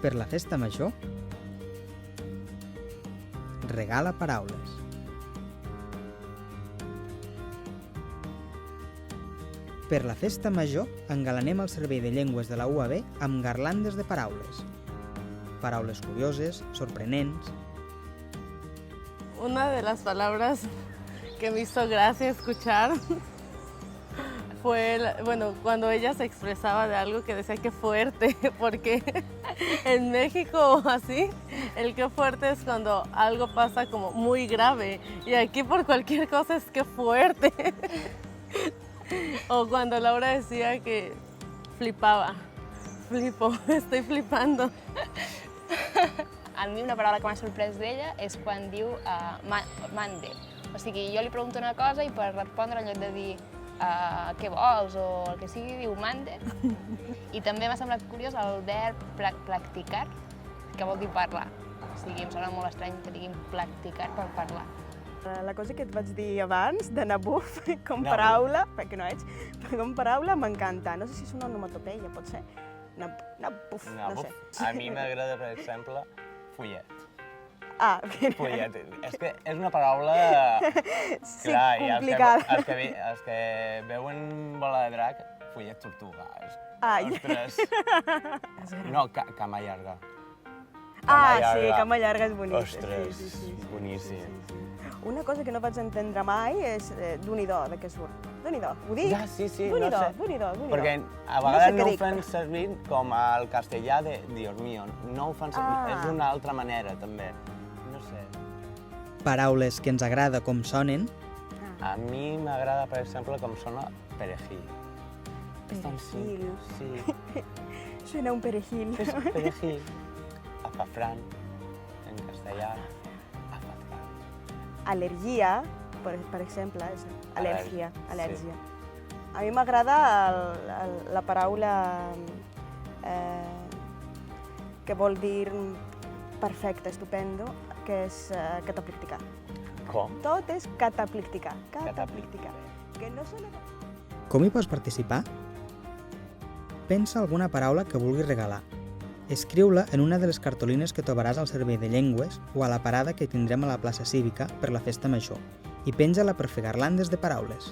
Per la festa major, regala paraules. Per la festa major, engalanem el servei de llengües de la UAB amb garlandes de paraules. Paraules curioses, sorprenents. Una de las palabras que me hizo gracia escuchar fue, cuando ella se expresaba de algo que decía que fuerte, porque en México así, el que fuerte es cuando algo pasa como muy grave, y aquí por cualquier cosa es que fuerte. O cuando Laura decía que flipava, flipo, estoy flipando. A mi una paraula que m'ha sorprès d'ella és quan diu mande. O sigui, jo li pregunto una cosa i per respondre, en lloc de dir què vols o el que sigui, diu mande. I també m'ha semblat curiós el verb practicar, que vol dir parlar. O sigui, em sembla molt estrany que diguin practicar per parlar. La cosa que et vaig dir abans, de nabuf, com paraula, perquè no ets, però com paraula m'encanta. No sé si és una onomatopeia, pot ser? Nabuf, no sé. A mi m'agrada, per exemple, follet. Ah, follet. És que és una paraula... Sí, complicada. Els que veuen Bola de Drac, follet tortuga. Ai. Ostres. No, cama llarga. Ah, sí, cama llarga és boníssim. Ostres, boníssim. Una cosa que no vaig entendre mai és d'un-i-do, de què surt. d'un-i-do, ho dic? Ja, sí, d'un-i-do, no sé. d'un-i-do. Perquè a vegades no ho fan servir com el castellà de Dios mío. No ho fan servir, és d'una altra manera, també. No sé. Paraules que ens agrada com sonen. A mi m'agrada, per exemple, com sona perejil. Perejil. Sí. Suena un perejil. És perejil. Azafrán, en castellà. Al·lergia, per exemple, és al·lèrgia. Sí. A mi m'agrada la paraula que vol dir perfecte, estupendo, que és cataplicticar. Com? Tot és cataplicticar. Cataplicticar. Que no sona... Com hi pots participar? Pensa alguna paraula que vulguis regalar. Escriu-la en una de les cartolines que trobaràs al servei de llengües o a la parada que tindrem a la plaça cívica per la festa major i penja-la per fer garlandes de paraules.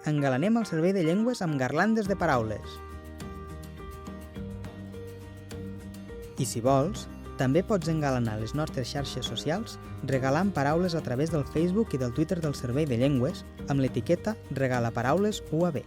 Engalanem el servei de llengües amb garlandes de paraules. I si vols, també pots engalanar les nostres xarxes socials regalant paraules a través del Facebook i del Twitter del Servei de Llengües amb l'etiqueta Regala Paraules UAB.